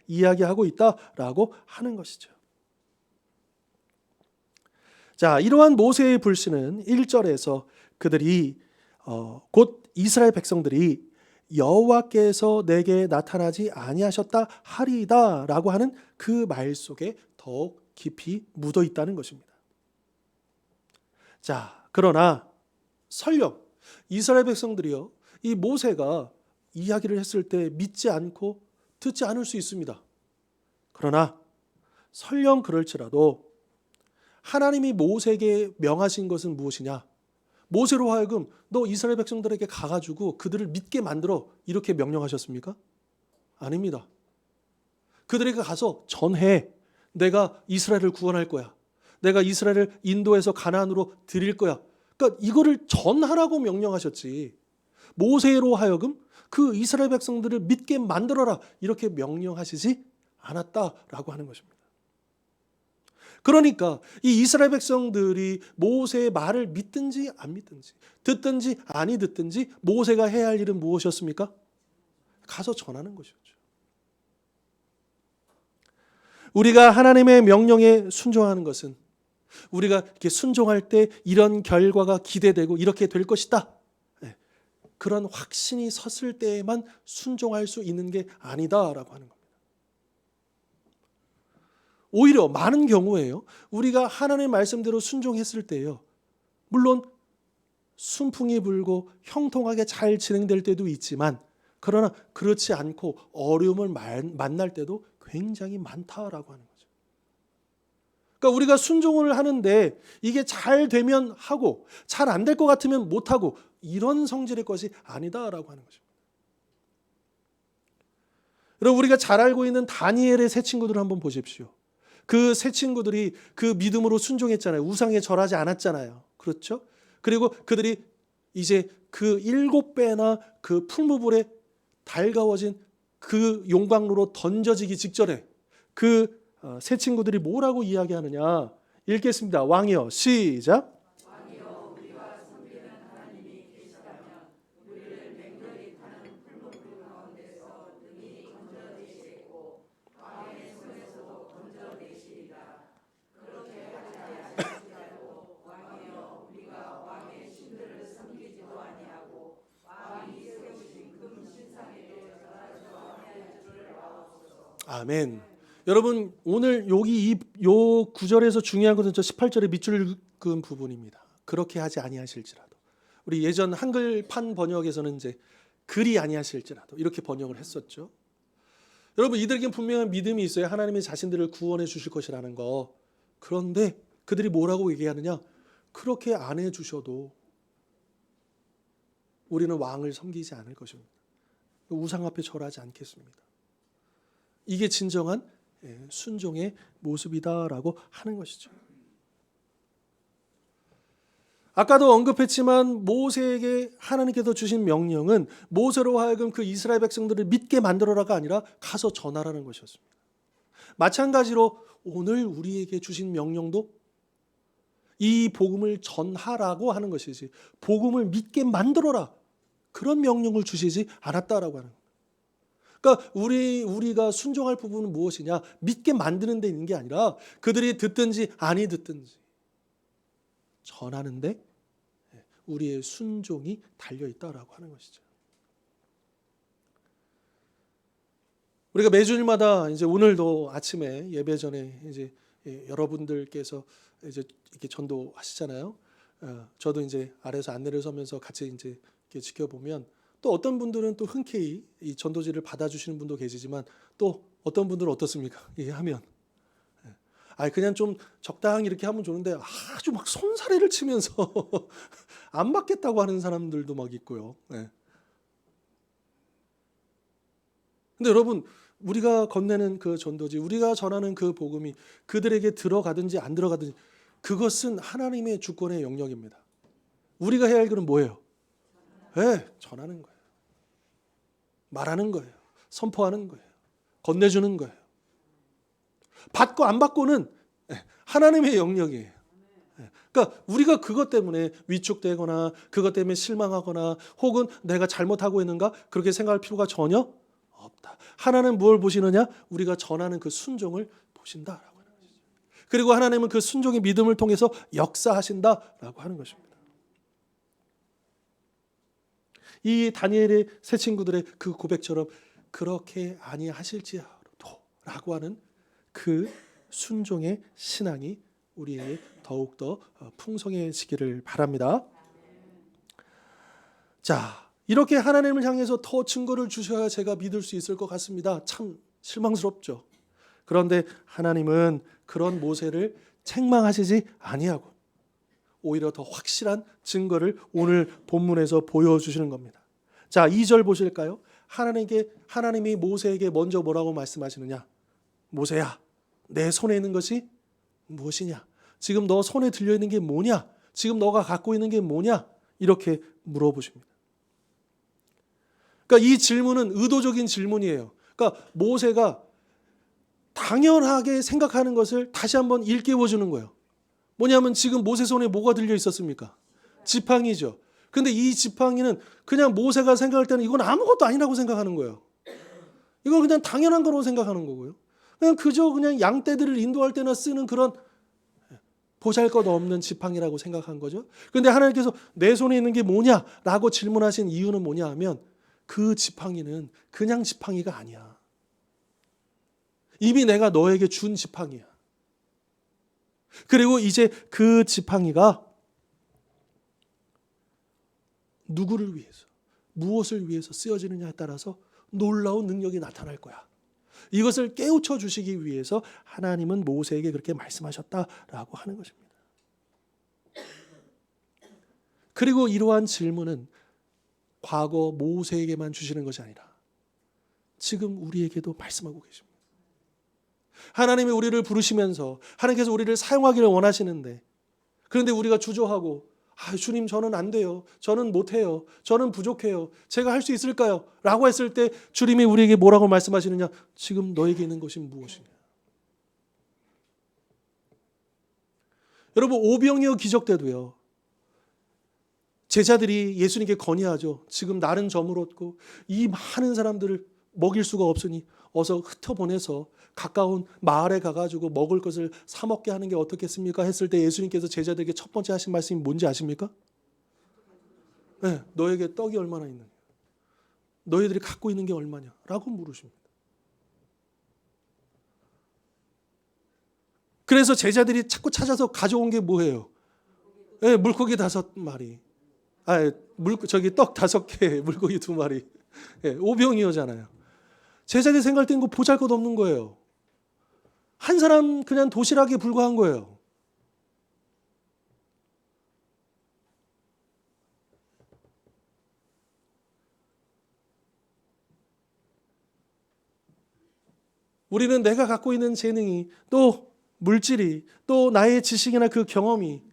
이야기하고 있다라고 하는 것이죠. 자, 이러한 모세의 불신은 1절에서 그들이 곧 이스라엘 백성들이 여호와께서 내게 나타나지 아니하셨다 하리이다라고 하는 그 말 속에 더욱 깊이 묻어 있다는 것입니다. 자, 그러나 설령 이스라엘 백성들이요, 이 모세가 이야기를 했을 때 믿지 않고 듣지 않을 수 있습니다. 그러나 설령 그럴지라도 하나님이 모세에게 명하신 것은 무엇이냐? 모세로 하여금 너 이스라엘 백성들에게 가가지고 그들을 믿게 만들어 이렇게 명령하셨습니까? 아닙니다. 그들에게 가서 전해. 내가 이스라엘을 구원할 거야. 내가 이스라엘을 인도해서 가나안으로 드릴 거야. 그러니까 이거를 전하라고 명령하셨지. 모세로 하여금 그 이스라엘 백성들을 믿게 만들어라 이렇게 명령하시지 않았다라고 하는 것입니다. 그러니까 이 이스라엘 백성들이 모세의 말을 믿든지 안 믿든지 듣든지 아니 듣든지 모세가 해야 할 일은 무엇이었습니까? 가서 전하는 것이었죠. 우리가 하나님의 명령에 순종하는 것은 우리가 이렇게 순종할 때 이런 결과가 기대되고 이렇게 될 것이다. 그런 확신이 섰을 때에만 순종할 수 있는 게 아니다라고 하는 겁니다. 오히려 많은 경우에요, 우리가 하나님의 말씀대로 순종했을 때요, 물론 순풍이 불고 형통하게 잘 진행될 때도 있지만 그러나 그렇지 않고 어려움을 만날 때도 굉장히 많다라고 하는 거죠. 그러니까 우리가 순종을 하는데 이게 잘 되면 하고 잘 안 될 것 같으면 못하고 이런 성질의 것이 아니다라고 하는 것입니다. 여러분, 우리가 잘 알고 있는 다니엘의 세 친구들을 한번 보십시오. 그 세 친구들이 그 믿음으로 순종했잖아요. 우상에 절하지 않았잖아요. 그렇죠? 그리고 그들이 이제 그 7배나 그 풀무불에 달가워진 그 용광로로 던져지기 직전에 그 세 친구들이 뭐라고 이야기하느냐. 읽겠습니다. 왕이여, 시작. 왕이여, 우리가 섬기는 하나님이 계시다면 우리를 맹렬히 타는 풀무불 가운데서 능히 건져내시겠고 왕의 손에서도 건져내시리라. 그렇게 하지 아니하실지라도 왕이여, 우리가 왕의 신들을 섬기지도 아니하고 왕이 세우신 금 신상에도 절하지도 아니할 줄을 아옵소서. 아멘. 여러분, 오늘 여기 요 구절에서 중요한 것은 저 18절의 밑줄 그은 부분입니다. 그렇게 하지 아니하실지라도. 우리 예전 한글판 번역에서는 이제 그리 아니하실지라도 이렇게 번역을 했었죠. 여러분, 이들에겐 분명한 믿음이 있어요. 하나님이 자신들을 구원해 주실 것이라는 거. 그런데 그들이 뭐라고 얘기하느냐? 그렇게 안 해 주셔도 우리는 왕을 섬기지 않을 것입니다. 우상 앞에 절하지 않겠습니다. 이게 진정한 순종의 모습이다라고 하는 것이죠. 아까도 언급했지만 모세에게 하나님께서 주신 명령은 모세로 하여금 그 이스라엘 백성들을 믿게 만들어라가 아니라 가서 전하라는 것이었습니다. 마찬가지로 오늘 우리에게 주신 명령도 이 복음을 전하라고 하는 것이지 복음을 믿게 만들어라 그런 명령을 주시지 않았다라고 하는 거예요. 그러니까 우리가 순종할 부분은 무엇이냐? 믿게 만드는 데 있는 게 아니라 그들이 듣든지 아니 듣든지 전하는데 우리의 순종이 달려 있다라고 하는 것이죠. 우리가 매주일마다 이제 오늘도 아침에 예배 전에 이제 여러분들께서 이제 이렇게 전도하시잖아요. 저도 이제 아래에서 안내를 서면서 같이 이제 이렇게 지켜보면 또 어떤 분들은 또 흔쾌히 이 전도지를 받아주시는 분도 계시지만 또 어떤 분들은 어떻습니까? 이게 하면 그냥 좀 적당히 이렇게 하면 좋은데 아주 막 손사래를 치면서 안 받겠다고 하는 사람들도 막 있고요. 근데 여러분, 우리가 건네는 그 전도지, 우리가 전하는 그 복음이 그들에게 들어가든지 안 들어가든지 그것은 하나님의 주권의 영역입니다. 우리가 해야 할 일은 뭐예요? 전하는 거예요. 말하는 거예요. 선포하는 거예요. 건네주는 거예요. 받고 안 받고는 하나님의 영역이에요. 그러니까 우리가 그것 때문에 위축되거나 그것 때문에 실망하거나 혹은 내가 잘못하고 있는가 그렇게 생각할 필요가 전혀 없다. 하나는 무엇을 보시느냐? 우리가 전하는 그 순종을 보신다라고 하는 것이죠. 그리고 하나님은 그 순종의 믿음을 통해서 역사하신다라고 하는 것입니다. 이 다니엘의 세 친구들의 그 고백처럼 그렇게 아니하실지라도 하는 그 순종의 신앙이 우리에게 더욱더 풍성해지기를 바랍니다. 자, 이렇게 하나님을 향해서 더 증거를 주셔야 제가 믿을 수 있을 것 같습니다. 참 실망스럽죠. 그런데 하나님은 그런 모세를 책망하시지 아니하고 오히려 더 확실한 증거를 오늘 본문에서 보여주시는 겁니다. 자, 2절 보실까요? 하나님이 모세에게 먼저 뭐라고 말씀하시느냐? 모세야, 내 손에 있는 것이 무엇이냐? 지금 너 손에 들려있는 게 뭐냐? 지금 너가 갖고 있는 게 뭐냐? 이렇게 물어보십니다. 그러니까 이 질문은 의도적인 질문이에요. 그러니까 모세가 당연하게 생각하는 것을 다시 한번 일깨워주는 거예요. 뭐냐면 지금 모세 손에 뭐가 들려 있었습니까? 지팡이죠. 근데 이 지팡이는 그냥 모세가 생각할 때는 이건 아무것도 아니라고 생각하는 거예요. 이건 그냥 당연한 거라고 생각하는 거고요. 그냥 양떼들을 인도할 때나 쓰는 그런 보잘것없는 지팡이라고 생각한 거죠. 그런데 하나님께서 내 손에 있는 게 뭐냐라고 질문하신 이유는 뭐냐 하면 그 지팡이는 그냥 지팡이가 아니야. 이미 내가 너에게 준 지팡이야. 그리고 이제 그 지팡이가 누구를 위해서, 무엇을 위해서 쓰여지느냐에 따라서 놀라운 능력이 나타날 거야. 이것을 깨우쳐 주시기 위해서 하나님은 모세에게 그렇게 말씀하셨다라고 하는 것입니다. 그리고 이러한 질문은 과거 모세에게만 주시는 것이 아니라 지금 우리에게도 말씀하고 계십니다. 하나님이 우리를 부르시면서 하나님께서 우리를 사용하기를 원하시는데, 그런데 우리가 주저하고 주님 저는 안 돼요. 저는 못해요. 저는 부족해요. 제가 할 수 있을까요? 라고 했을 때 주님이 우리에게 뭐라고 말씀하시느냐? 지금 너에게 있는 것이 무엇이냐? 여러분, 오병이어 기적 때도요, 제자들이 예수님께 건의하죠. 지금 날은 저물었고 이 많은 사람들을 먹일 수가 없으니 어서 흩어보내서 가까운 마을에 가가지고 먹을 것을 사 먹게 하는 게 어떻겠습니까? 했을 때 예수님께서 제자들에게 첫 번째 하신 말씀이 뭔지 아십니까? 네, 너에게 떡이 얼마나 있느냐? 너희들이 갖고 있는 게 얼마냐? 라고 물으십니다. 그래서 제자들이 자꾸 찾아서 가져온 게 뭐예요? 네, 물고기 5마리. 떡 5개, 물고기 2마리. 네, 오병이어잖아요. 제자들이 생각할 땐 거 보잘것없는 거예요. 한 사람 그냥 도시락에 불과한 거예요. 우리는 내가 갖고 있는 재능이, 또 물질이, 또 나의 지식이나 그 경험이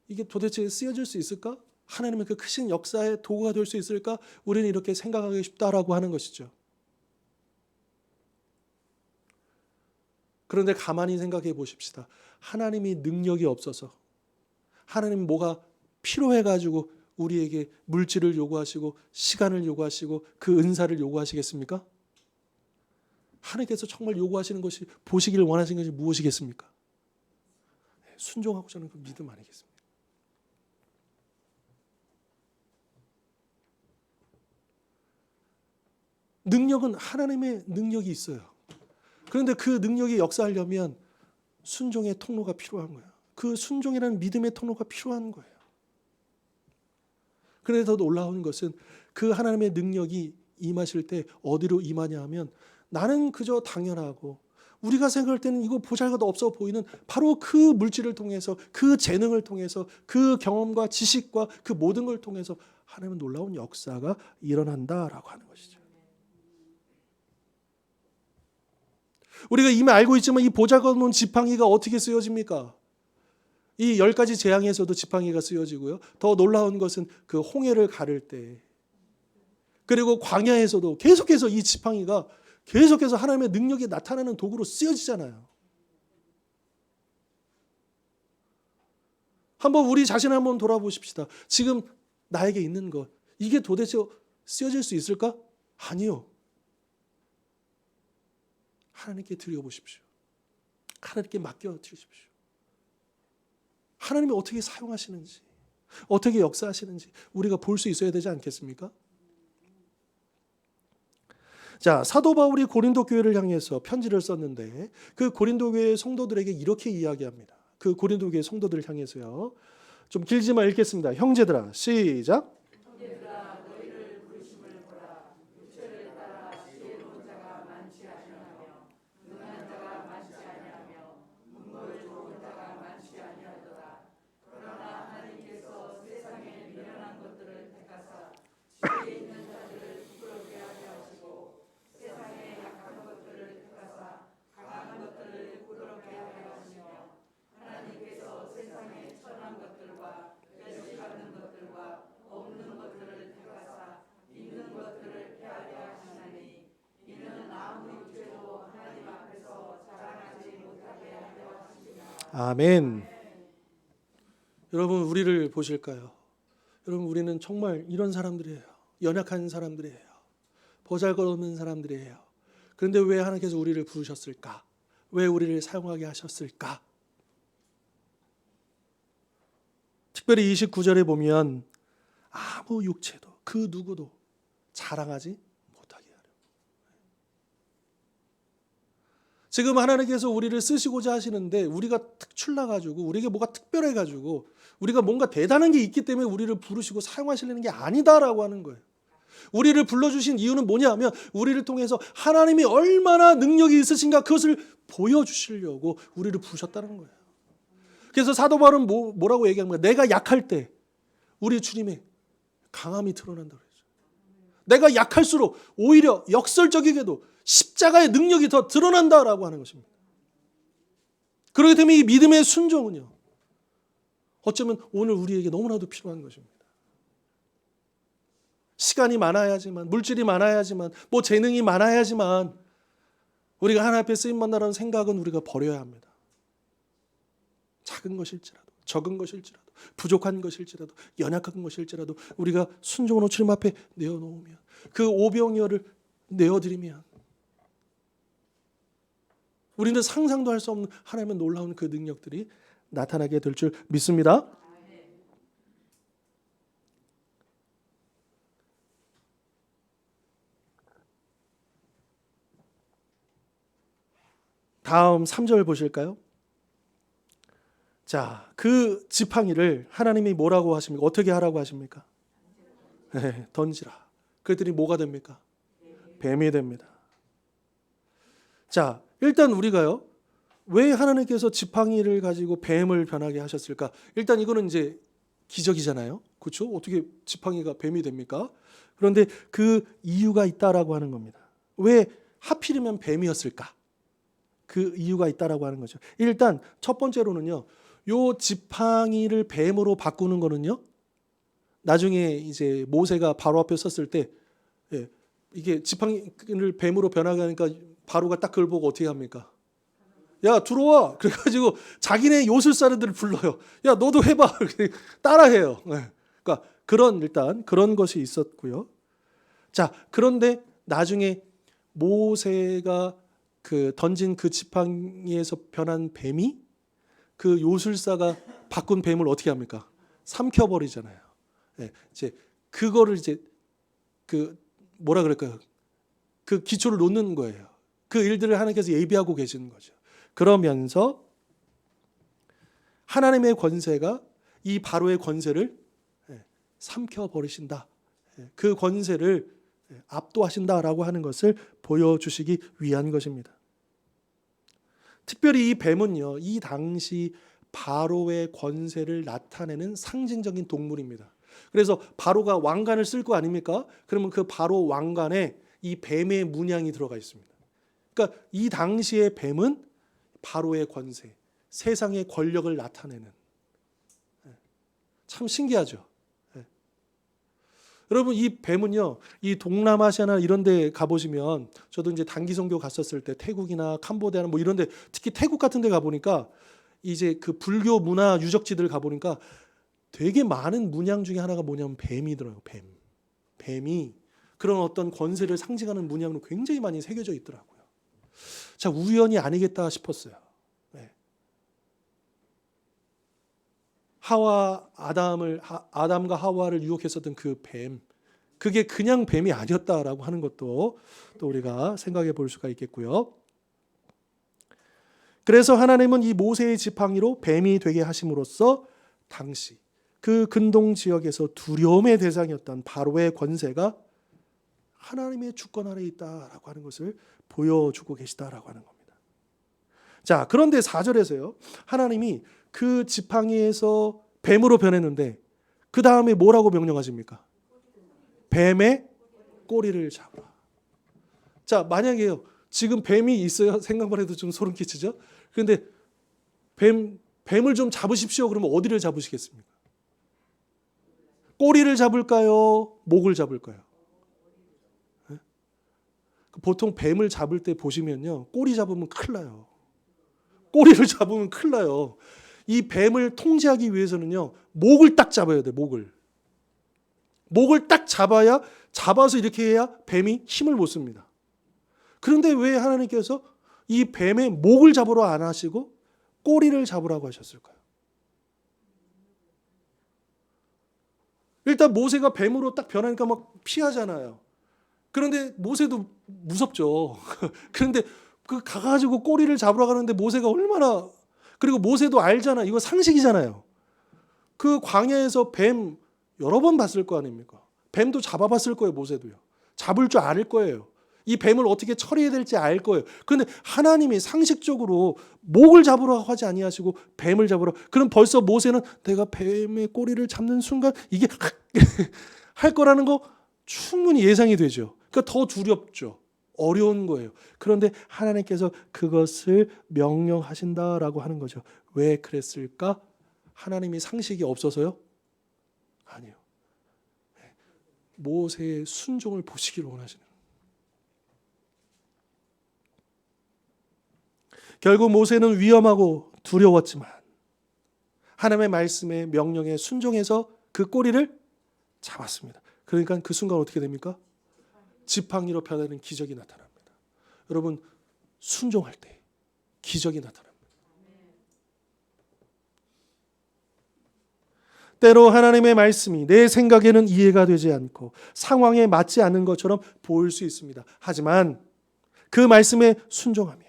이게 도대체 쓰여질 수 있을까? 하나님의 그 크신 역사의 도구가 될 수 있을까? 우리는 이렇게 생각하고 싶다라고 하는 것이죠. 그런데 가만히 생각해 보십시다. 하나님이 능력이 없어서, 하나님 뭐가 필요해가지고 우리에게 물질을 요구하시고 시간을 요구하시고 그 은사를 요구하시겠습니까? 하나님께서 정말 요구하시는 것이, 보시기를 원하시는 것이 무엇이겠습니까? 순종하고자 하는 그 믿음 아니겠습니까? 능력은 하나님의 능력이 있어요. 그런데 그 능력이 역사하려면 순종의 통로가 필요한 거예요. 그 순종이라는 믿음의 통로가 필요한 거예요. 그런데 더 놀라운 것은 그 하나님의 능력이 임하실 때 어디로 임하냐 하면, 나는 그저 당연하고 우리가 생각할 때는 이거 보잘것 없어 보이는 바로 그 물질을 통해서, 그 재능을 통해서, 그 경험과 지식과 그 모든 걸 통해서 하나님은 놀라운 역사가 일어난다라고 하는 것이죠. 우리가 이미 알고 있지만 이 보잘것없는 지팡이가 어떻게 쓰여집니까? 이 10가지 재앙에서도 지팡이가 쓰여지고요. 더 놀라운 것은 그 홍해를 가를 때, 그리고 광야에서도 계속해서 이 지팡이가 계속해서 하나님의 능력이 나타나는 도구로 쓰여지잖아요. 한번 우리 자신을 한번 돌아보십시다. 지금 나에게 있는 것, 이게 도대체 쓰여질 수 있을까? 아니요. 하나님께 드려보십시오. 하나님께 맡겨드리십시오. 하나님이 어떻게 사용하시는지, 어떻게 역사하시는지 우리가 볼 수 있어야 되지 않겠습니까? 자, 사도 바울이 고린도 교회를 향해서 편지를 썼는데 그 고린도 교회 성도들에게 이렇게 이야기합니다. 그 고린도 교회 성도들을 향해서요. 좀 길지만 읽겠습니다. 형제들아, 시작. 아멘. 여러분, 우리를 보실까요? 여러분, 우리는 정말 이런 사람들이에요. 연약한 사람들이에요. 보잘것없는 사람들이에요. 그런데 왜 하나님께서 우리를 부르셨을까? 왜 우리를 사용하게 하셨을까? 특별히 29절에 보면 아무 육체도 그 누구도 자랑하지 못하게 하려. 지금 하나님께서 우리를 쓰시고자 하시는데 우리가 특출나가지고 우리에게 뭐가 특별해가지고 우리가 뭔가 대단한 게 있기 때문에 우리를 부르시고 사용하시려는 게 아니다라고 하는 거예요. 우리를 불러주신 이유는 뭐냐면 우리를 통해서 하나님이 얼마나 능력이 있으신가 그것을 보여주시려고 우리를 부르셨다는 거예요. 그래서 사도 바울은 뭐라고 얘기합니까? 내가 약할 때 우리 주님의 강함이 드러난다고 그랬죠. 내가 약할수록 오히려 역설적이게도 십자가의 능력이 더 드러난다라고 하는 것입니다. 그렇기 때문에 이 믿음의 순종은요. 어쩌면 오늘 우리에게 너무나도 필요한 것입니다. 시간이 많아야지만, 물질이 많아야지만, 뭐 재능이 많아야지만 우리가 하나님 앞에 쓰임받는다는 생각은 우리가 버려야 합니다. 작은 것일지라도, 적은 것일지라도, 부족한 것일지라도, 연약한 것일지라도 우리가 순종으로 주님 앞에 내어놓으면 그 오병이어를 내어드리면 우리는 상상도 할 수 없는 하나님의 놀라운 그 능력들이 나타나게 될 줄 믿습니다. 다음 3절 보실까요? 자, 그 지팡이를 하나님이 뭐라고 하십니까? 어떻게 하라고 하십니까? 네, 던지라. 그랬더니 뭐가 됩니까? 뱀이 됩니다. 자, 일단 우리가요. 왜 하나님께서 지팡이를 가지고 뱀을 변하게 하셨을까? 일단 이거는 이제 기적이잖아요. 그렇죠? 어떻게 지팡이가 뱀이 됩니까? 그런데 그 이유가 있다라고 하는 겁니다. 왜 하필이면 뱀이었을까? 그 이유가 있다라고 하는 거죠. 일단 첫 번째로는요. 요 지팡이를 뱀으로 바꾸는 거는요. 나중에 이제 모세가 바로 앞에 섰을 때 이게 지팡이를 뱀으로 변하게 하니까 바로가 딱 그걸 보고 어떻게 합니까? 야, 들어와. 그래가지고 자기네 요술사들을 불러요. 야, 너도 해봐. 따라해요. 그러니까 일단 그런 것이 있었고요. 자, 그런데 나중에 모세가 그 던진 그 지팡이에서 변한 뱀이 그 요술사가 바꾼 뱀을 어떻게 합니까? 삼켜버리잖아요. 이제 그거를 이제 그 뭐라 그럴까요? 그 기초를 놓는 거예요. 그 일들을 하나님께서 예비하고 계시는 거죠. 그러면서 하나님의 권세가 이 바로의 권세를 삼켜버리신다. 그 권세를 압도하신다라고 하는 것을 보여주시기 위한 것입니다. 특별히 이 뱀은요, 이 당시 바로의 권세를 나타내는 상징적인 동물입니다. 그래서 바로가 왕관을 쓸 거 아닙니까? 그러면 그 바로 왕관에 이 뱀의 문양이 들어가 있습니다. 그러니까 이 당시의 뱀은 바로의 권세, 세상의 권력을 나타내는 참 신기하죠. 여러분 이 뱀은요, 이 동남아시아나 이런 데 가보시면 저도 이제 단기 선교 갔었을 때 태국이나 캄보디아나 뭐 이런 데 특히 태국 같은 데 가보니까 이제 그 불교 문화 유적지들 가보니까 되게 많은 문양 중에 하나가 뭐냐면 뱀이더라고요. 뱀이 그런 어떤 권세를 상징하는 문양으로 굉장히 많이 새겨져 있더라고요. 자, 우연이 아니겠다 싶었어요. 네. 아담과 하와를 유혹했었던 그 뱀, 그게 그냥 뱀이 아니었다라고 하는 것도 또 우리가 생각해 볼 수가 있겠고요. 그래서 하나님은 이 모세의 지팡이로 뱀이 되게 하심으로써 당시 그 근동 지역에서 두려움의 대상이었던 바로의 권세가 하나님의 주권 아래 있다라고 하는 것을 보여주고 계시다라고 하는 겁니다. 자, 그런데 4절에서요. 하나님이 그 지팡이에서 뱀으로 변했는데 그 다음에 뭐라고 명령하십니까? 뱀의 꼬리를 잡으라. 자, 만약에요. 지금 뱀이 있어요. 생각만 해도 좀 소름 끼치죠? 그런데 뱀을 좀 잡으십시오. 그러면 어디를 잡으시겠습니까? 꼬리를 잡을까요? 목을 잡을까요? 네? 보통 뱀을 잡을 때 보시면요. 꼬리 잡으면 큰일 나요. 꼬리를 잡으면 큰일 나요. 이 뱀을 통제하기 위해서는요. 목을 딱 잡아야 돼. 목을 딱 잡아서 이렇게 해야 뱀이 힘을 못 씁니다. 그런데 왜 하나님께서 이 뱀의 목을 잡으러 안 하시고 꼬리를 잡으라고 하셨을까요? 일단 모세가 뱀으로 딱 변하니까 막 피하잖아요. 그런데 모세도 무섭죠. 그런데 그 가가지고 꼬리를 잡으러 가는데 모세가 얼마나, 그리고 모세도 알잖아. 이거 상식이잖아요. 그 광야에서 뱀 여러 번 봤을 거 아닙니까? 뱀도 잡아봤을 거예요. 모세도요. 잡을 줄 알 거예요. 이 뱀을 어떻게 처리해야 될지 알 거예요. 그런데 하나님이 상식적으로 목을 잡으러 하지 아니하시고 뱀을 잡으러, 그럼 벌써 모세는 내가 뱀의 꼬리를 잡는 순간 이게 할 거라는 거 충분히 예상이 되죠. 그러니까 더 두렵죠. 어려운 거예요. 그런데 하나님께서 그것을 명령하신다라고 하는 거죠. 왜 그랬을까? 하나님이 상식이 없어서요? 아니요. 모세의 순종을 보시기를 원하시는 거예요. 결국 모세는 위험하고 두려웠지만 하나님의 말씀에 명령에 순종해서 그 꼬리를 잡았습니다. 그러니까 그 순간 어떻게 됩니까? 지팡이로 변하는 기적이 나타납니다. 여러분, 순종할 때 기적이 나타납니다. 때로 하나님의 말씀이 내 생각에는 이해가 되지 않고 상황에 맞지 않는 것처럼 보일 수 있습니다. 하지만 그 말씀에 순종하며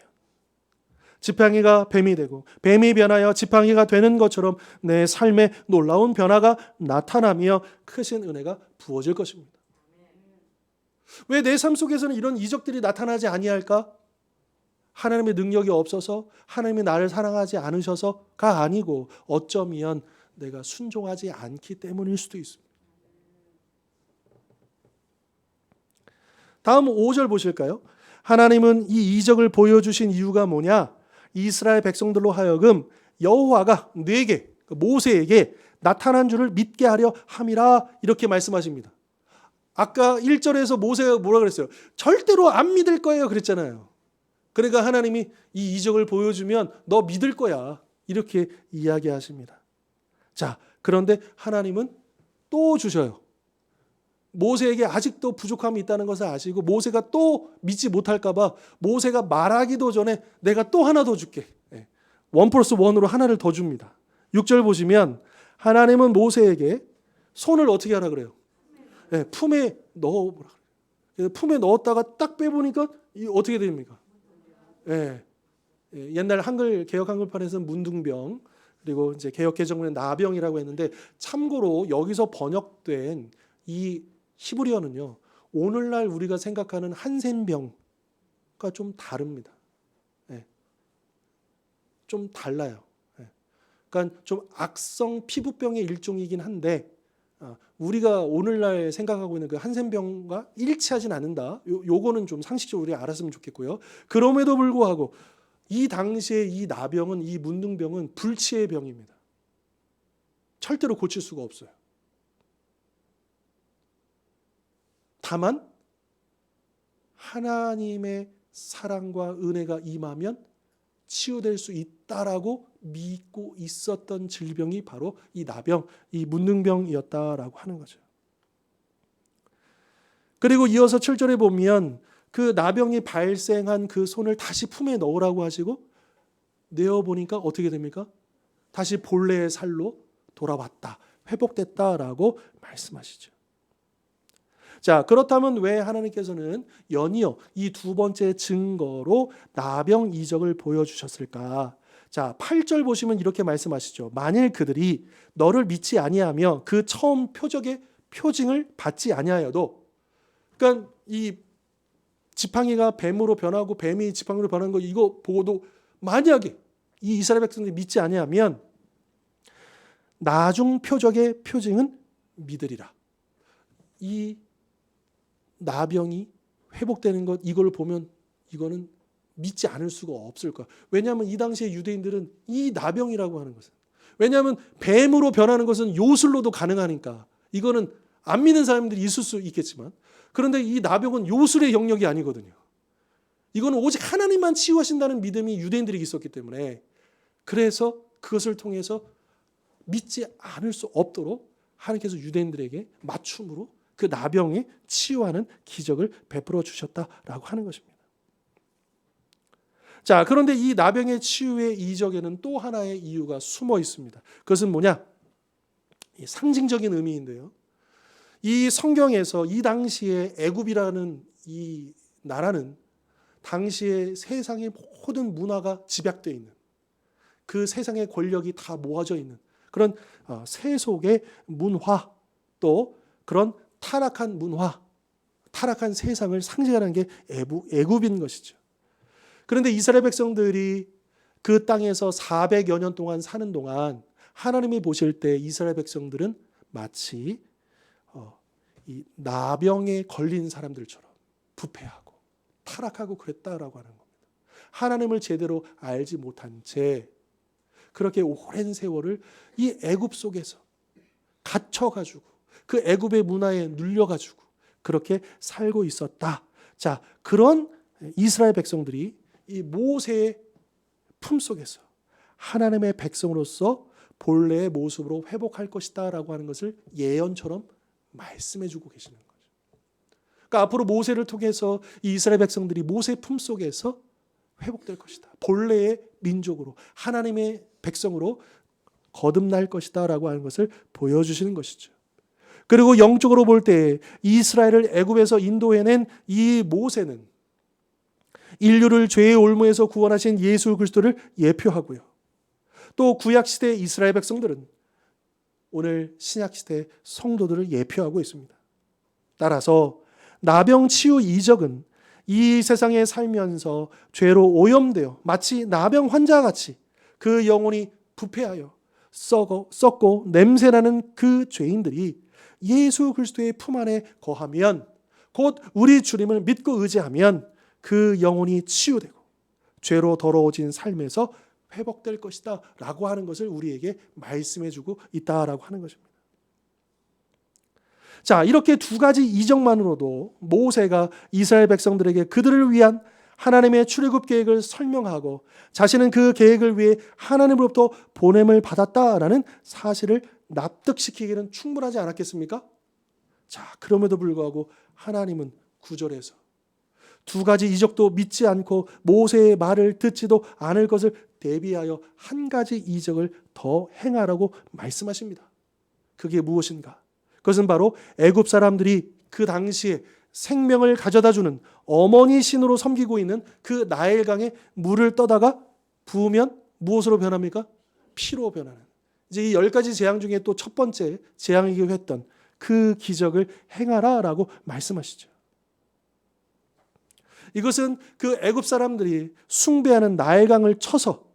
지팡이가 뱀이 되고 뱀이 변하여 지팡이가 되는 것처럼 내 삶에 놀라운 변화가 나타나며 크신 은혜가 부어질 것입니다. 왜 내 삶 속에서는 이런 이적들이 나타나지 아니할까? 하나님의 능력이 없어서, 하나님이 나를 사랑하지 않으셔서가 아니고 어쩌면 내가 순종하지 않기 때문일 수도 있습니다. 다음 5절 보실까요? 하나님은 이 이적을 보여주신 이유가 뭐냐? 이스라엘 백성들로 하여금 여호와가 네게, 모세에게 나타난 줄을 믿게 하려 함이라, 이렇게 말씀하십니다. 아까 1절에서 모세가 뭐라 그랬어요? 절대로 안 믿을 거예요 그랬잖아요. 그러니까 하나님이 이 이적을 보여주면 너 믿을 거야, 이렇게 이야기하십니다. 자, 그런데 하나님은 또 주셔요. 모세에게 아직도 부족함이 있다는 것을 아시고 모세가 또 믿지 못할까 봐 모세가 말하기도 전에 내가 또 하나 더 줄게. 1+1으로 하나를 더 줍니다. 6절 보시면 하나님은 모세에게 손을 어떻게 하라 그래요? 품에 넣어보라 그래요. 품에 넣었다가 딱 빼보니까 어떻게 됩니까? 옛날 한글 개역 한글판에서는 문둥병, 그리고 이제 개역 개정문에 나병이라고 했는데, 참고로 여기서 번역된 이 히브리어는요, 오늘날 우리가 생각하는 한센병과 좀 다릅니다. 좀 달라요. 그러니까 좀 악성 피부병의 일종이긴 한데 우리가 오늘날 생각하고 있는 그 한센병과 일치하진 않는다. 요거는 좀 상식적으로 우리가 알았으면 좋겠고요. 그럼에도 불구하고 이 당시에 이 나병은, 이 문둥병은 불치의 병입니다. 절대로 고칠 수가 없어요. 다만 하나님의 사랑과 은혜가 임하면 치유될 수 있다라고 믿고 있었던 질병이 바로 이 나병, 이 문둥병이었다라고 하는 거죠. 그리고 이어서 7절에 보면 그 나병이 발생한 그 손을 다시 품에 넣으라고 하시고 내어보니까 어떻게 됩니까? 다시 본래의 살로 돌아왔다. 회복됐다라고 말씀하시죠. 자, 그렇다면 왜 하나님께서는 연이어 이 두 번째 증거로 나병 이적을 보여주셨을까? 자, 8절 보시면 이렇게 말씀하시죠. 만일 그들이 너를 믿지 아니하며 그 처음 표적의 표징을 받지 아니하여도, 그러니까 이 지팡이가 뱀으로 변하고 뱀이 지팡이로 변한 거 이거 보고도 만약에 이 이스라엘 백성들이 믿지 아니하면 나중 표적의 표징은 믿으리라. 이 나병이 회복되는 것 이걸 보면 이거는 믿지 않을 수가 없을 거야. 왜냐하면 이 당시에 유대인들은 이 나병이라고 하는 것은, 왜냐하면 뱀으로 변하는 것은 요술로도 가능하니까 이거는 안 믿는 사람들이 있을 수 있겠지만, 그런데 이 나병은 요술의 영역이 아니거든요. 이거는 오직 하나님만 치유하신다는 믿음이 유대인들에게 있었기 때문에, 그래서 그것을 통해서 믿지 않을 수 없도록 하나님께서 유대인들에게 맞춤으로 그 나병에 치유하는 기적을 베풀어 주셨다라고 하는 것입니다. 자, 그런데 이 나병의 치유의 이적에는 또 하나의 이유가 숨어 있습니다. 그것은 뭐냐? 상징적인 의미인데요. 이 성경에서 이 당시에 애굽이라는 이 나라는 당시에 세상의 모든 문화가 집약되어 있는, 그 세상의 권력이 다 모아져 있는 그런 세속의 문화, 또 그런 타락한 문화, 타락한 세상을 상징하는 게 애굽인 것이죠. 그런데 이스라엘 백성들이 그 땅에서 400여 년 동안 사는 동안 하나님이 보실 때 이스라엘 백성들은 마치 이 나병에 걸린 사람들처럼 부패하고 타락하고 그랬다라고 하는 겁니다. 하나님을 제대로 알지 못한 채 그렇게 오랜 세월을 이 애굽 속에서 갇혀가지고 그 애굽의 문화에 눌려가지고 그렇게 살고 있었다. 자, 그런 이스라엘 백성들이 이 모세의 품속에서 하나님의 백성으로서 본래의 모습으로 회복할 것이다 라고 하는 것을 예언처럼 말씀해 주고 계시는 거죠. 그러니까 앞으로 모세를 통해서 이 이스라엘 백성들이 모세 품속에서 회복될 것이다. 본래의 민족으로 하나님의 백성으로 거듭날 것이다 라고 하는 것을 보여주시는 것이죠. 그리고 영적으로 볼 때 이스라엘을 애굽에서 인도해낸 이 모세는 인류를 죄의 올무에서 구원하신 예수 그리스도를 예표하고요. 또 구약시대 이스라엘 백성들은 오늘 신약시대 성도들을 예표하고 있습니다. 따라서 나병 치유 이적은 이 세상에 살면서 죄로 오염되어 마치 나병 환자같이 그 영혼이 부패하여 썩고 냄새나는 그 죄인들이 예수 그리스도의 품 안에 거하면, 곧 우리 주님을 믿고 의지하면 그 영혼이 치유되고 죄로 더러워진 삶에서 회복될 것이다 라고 하는 것을 우리에게 말씀해 주고 있다라고 하는 것입니다. 자, 이렇게 두 가지 이적만으로도 모세가 이스라엘 백성들에게 그들을 위한 하나님의 출애굽 계획을 설명하고 자신은 그 계획을 위해 하나님으로부터 보냄을 받았다라는 사실을 납득시키기는 충분하지 않았겠습니까? 자, 그럼에도 불구하고 하나님은 9절에서 두 가지 이적도 믿지 않고 모세의 말을 듣지도 않을 것을 대비하여 한 가지 이적을 더 행하라고 말씀하십니다. 그게 무엇인가? 그것은 바로 애굽 사람들이 그 당시에 생명을 가져다주는 어머니 신으로 섬기고 있는 그 나일강에 물을 떠다가 부으면 무엇으로 변합니까? 피로 변하는. 이제 이 10가지 재앙 중에 또 첫 번째 재앙이기도 했던 그 기적을 행하라라고 말씀하시죠. 이것은 그 애굽 사람들이 숭배하는 나일강을 쳐서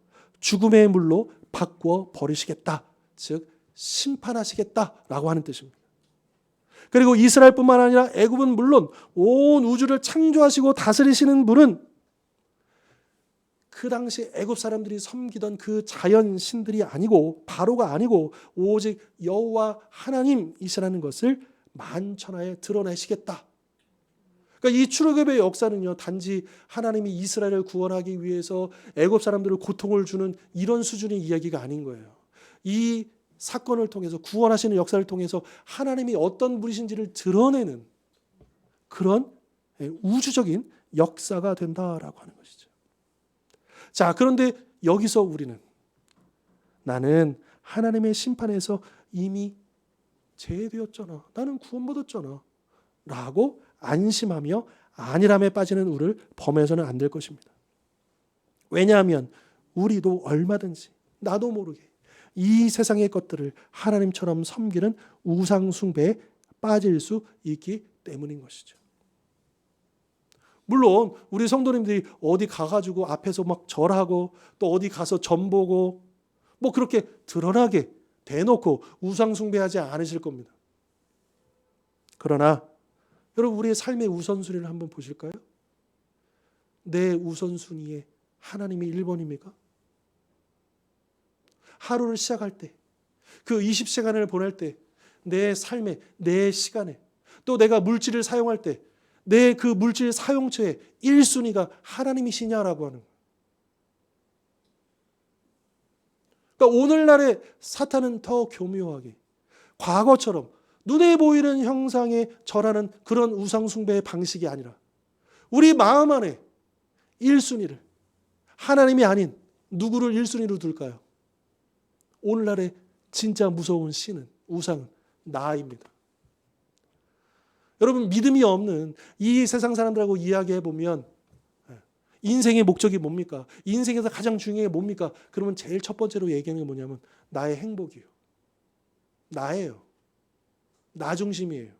죽음의 물로 바꾸어 버리시겠다. 즉 심판하시겠다라고 하는 뜻입니다. 그리고 이스라엘뿐만 아니라 애굽은 물론 온 우주를 창조하시고 다스리시는 분은 그 당시 애굽 사람들이 섬기던 그 자연 신들이 아니고 바로가 아니고 오직 여호와 하나님이시라는 것을 만천하에 드러내시겠다. 그러니까 이 출애굽의 역사는요, 단지 하나님이 이스라엘을 구원하기 위해서 애굽 사람들을 고통을 주는 이런 수준의 이야기가 아닌 거예요. 이 사건을 통해서 구원하시는 역사를 통해서 하나님이 어떤 분이신지를 드러내는 그런 우주적인 역사가 된다라고 하는 것이죠. 자, 그런데 여기서 우리는 나는 하나님의 심판에서 이미 제외되었잖아. 나는 구원받았잖아. 라고 안심하며 안일함에 빠지는 우리를 범해서는 안 될 것입니다. 왜냐하면 우리도 얼마든지 나도 모르게 이 세상의 것들을 하나님처럼 섬기는 우상 숭배에 빠질 수 있기 때문인 것이죠. 물론 우리 성도님들이 어디 가가지고 앞에서 막 절하고 또 어디 가서 점 보고 뭐 그렇게 드러나게 대놓고 우상 숭배하지 않으실 겁니다. 그러나 여러분, 우리의 삶의 우선순위를 한번 보실까요? 내 우선순위에 하나님이 1번입니까? 하루를 시작할 때, 그 20시간을 보낼 때, 내 삶에, 내 시간에, 또 내가 물질을 사용할 때 내 그 물질 사용처의 1순위가 하나님이시냐라고 하는 거예요. 그러니까 오늘날의 사탄은 더 교묘하게 과거처럼 눈에 보이는 형상에 절하는 그런 우상 숭배의 방식이 아니라 우리 마음 안에 1순위를 하나님이 아닌 누구를 1순위로 둘까요? 오늘날의 진짜 무서운 신은, 우상은 나입니다. 여러분, 믿음이 없는 이 세상 사람들하고 이야기해 보면 인생의 목적이 뭡니까? 인생에서 가장 중요한 게 뭡니까? 그러면 제일 첫 번째로 얘기하는 게 뭐냐면 나의 행복이요. 나예요. 나 중심이에요.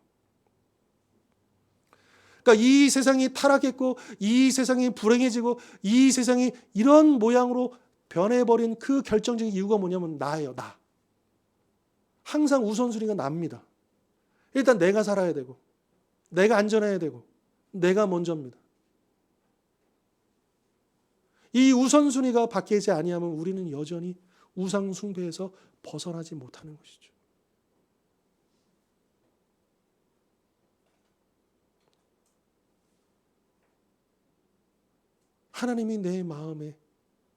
그러니까 이 세상이 타락했고 이 세상이 불행해지고 이 세상이 이런 모양으로 변해버린 그 결정적인 이유가 뭐냐면 나예요. 나. 항상 우선순위가 납니다. 일단 내가 살아야 되고 내가 안전해야 되고 내가 먼저입니다. 이 우선순위가 바뀌지 아니하면 우리는 여전히 우상 숭배에서 벗어나지 못하는 것이죠. 하나님이 내 마음의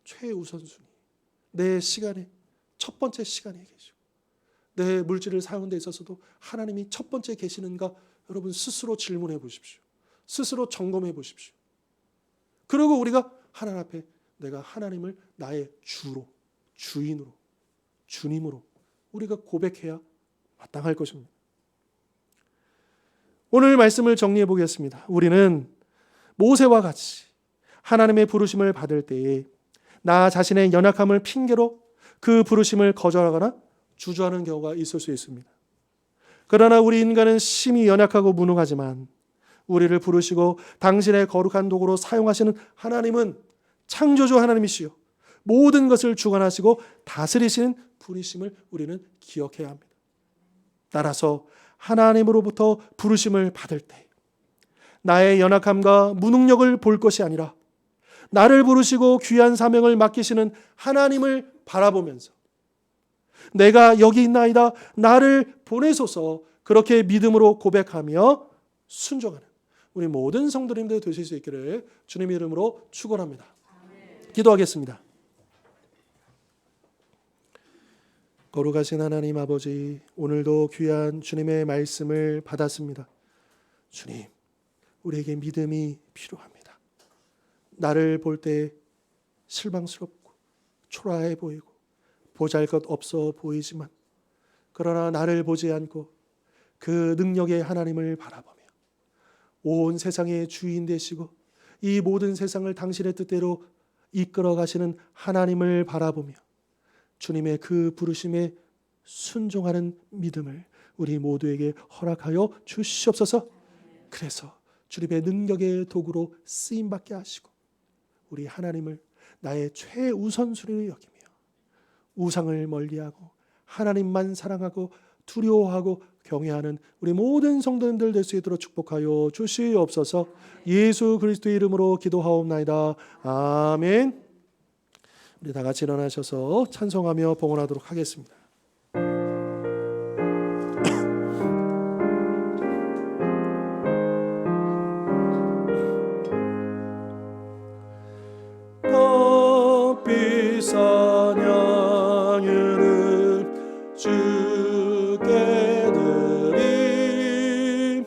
최우선순위, 내 시간의 첫 번째 시간에 계시고 내 물질을 사용하는 데 있어서도 하나님이 첫 번째 계시는가, 여러분 스스로 질문해 보십시오. 스스로 점검해 보십시오. 그리고 우리가 하나님 앞에 내가 하나님을 나의 주로, 주인으로, 주님으로 우리가 고백해야 마땅할 것입니다. 오늘 말씀을 정리해 보겠습니다. 우리는 모세와 같이 하나님의 부르심을 받을 때에 나 자신의 연약함을 핑계로 그 부르심을 거절하거나 주저하는 경우가 있을 수 있습니다. 그러나 우리 인간은 심히 연약하고 무능하지만 우리를 부르시고 당신의 거룩한 도구로 사용하시는 하나님은 창조주 하나님이시요 모든 것을 주관하시고 다스리시는 분이심을 우리는 기억해야 합니다. 따라서 하나님으로부터 부르심을 받을 때 나의 연약함과 무능력을 볼 것이 아니라 나를 부르시고 귀한 사명을 맡기시는 하나님을 바라보면서 내가 여기 있나이다, 나를 보내소서, 그렇게 믿음으로 고백하며 순종하는 우리 모든 성도님들 되실 수 있기를 주님의 이름으로 축원합니다. 기도하겠습니다. 거룩하신 하나님 아버지, 오늘도 귀한 주님의 말씀을 받았습니다. 주님, 우리에게 믿음이 필요합니다. 나를 볼 때 실망스럽고 초라해 보이고 보잘것없어 보이지만 그러나 나를 보지 않고 그 능력의 하나님을 바라보며 온 세상의 주인 되시고 이 모든 세상을 당신의 뜻대로 이끌어 가시는 하나님을 바라보며 주님의 그 부르심에 순종하는 믿음을 우리 모두에게 허락하여 주시옵소서. 그래서 주님의 능력의 도구로 쓰임받게 하시고 우리 하나님을 나의 최우선순위로 여기며 우상을 멀리하고 하나님만 사랑하고 두려워하고 경외하는 우리 모든 성도님들 될 수 있도록 축복하여 주시옵소서. 예수 그리스도의 이름으로 기도하옵나이다. 아멘. 우리 다 같이 일어나셔서 찬송하며 봉헌하도록 하겠습니다. 높이 선양을 주께 드림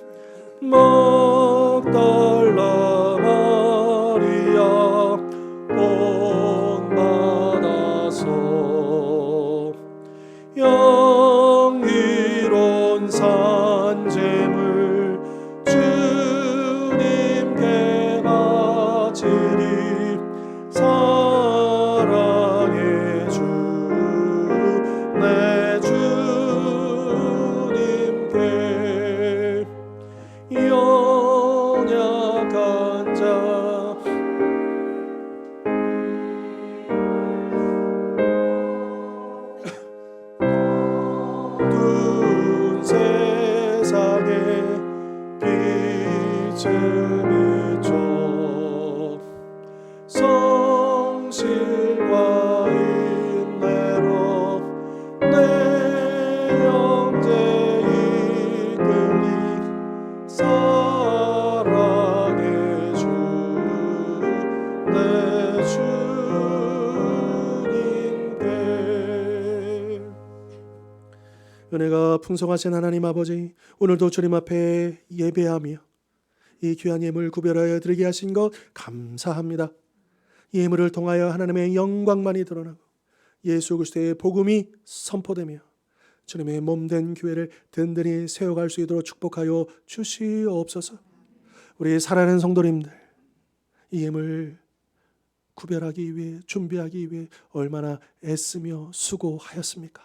재미죠. 성실과 인내로 내 형제 이끌리 사랑의 주 내 주님께. 은혜가 풍성하신 하나님 아버지, 오늘도 주님 앞에 예배하며 이 귀한 예물 구별하여 드리게 하신 것 감사합니다. 이 예물을 통하여 하나님의 영광만이 드러나고 예수 그리스도의 복음이 선포되며 주님의 몸된 교회를 든든히 세워갈 수 있도록 축복하여 주시옵소서. 우리 사랑하는 성도님들, 이 예물 구별하기 위해, 준비하기 위해 얼마나 애쓰며 수고하였습니까?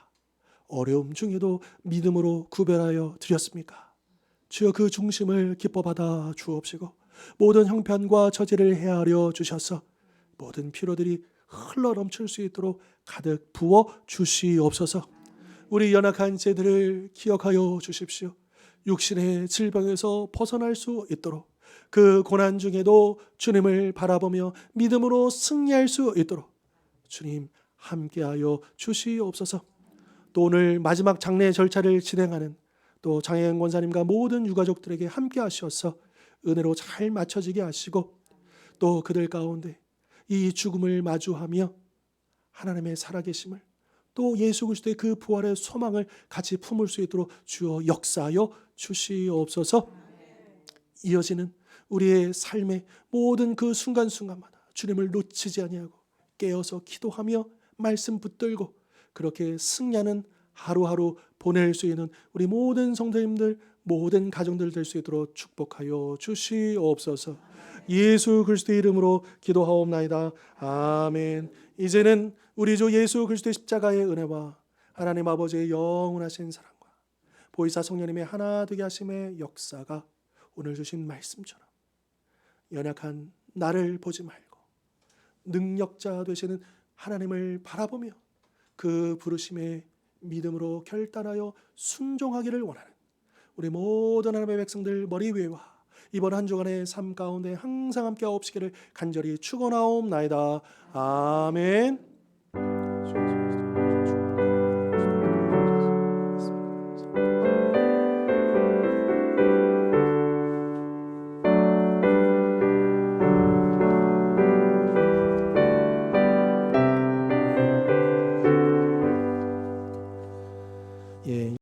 어려움 중에도 믿음으로 구별하여 드렸습니까? 주여, 그 중심을 기뻐 받아 주옵시고 모든 형편과 처지를 헤아려 주셔서 모든 피로들이 흘러 넘칠 수 있도록 가득 부어 주시옵소서. 우리 연약한 제들을 기억하여 주십시오. 육신의 질병에서 벗어날 수 있도록, 그 고난 중에도 주님을 바라보며 믿음으로 승리할 수 있도록 주님 함께하여 주시옵소서. 또 오늘 마지막 장례 절차를 진행하는 또 장혜영 권사님과 모든 유가족들에게 함께 하셔서 은혜로 잘 맞춰지게 하시고, 또 그들 가운데 이 죽음을 마주하며 하나님의 살아계심을, 또 예수 그리스도의 그 부활의 소망을 같이 품을 수 있도록 주여 역사하여 주시옵소서. 이어지는 우리의 삶의 모든 그 순간순간마다 주님을 놓치지 아니하고 깨어서 기도하며 말씀 붙들고 그렇게 승리하는 하루하루 보낼 수 있는 우리 모든 성도님들, 모든 가정들 될 수 있도록 축복하여 주시옵소서. 예수 그리스도의 이름으로 기도하옵나이다. 아멘. 이제는 우리 주 예수 그리스도의 십자가의 은혜와 하나님 아버지의 영원하신 사랑과 보혜사 성령님의 하나 되게 하심의 역사가 오늘 주신 말씀처럼 연약한 나를 보지 말고 능력자 되시는 하나님을 바라보며 그 부르심에 믿음으로 결단하여 순종하기를 원하는 우리 모든 하나님의 백성들 머리 위에와 이번 한 주간의 삶 가운데 항상 함께 하옵시기를 간절히 축원하옵나이다. 아멘.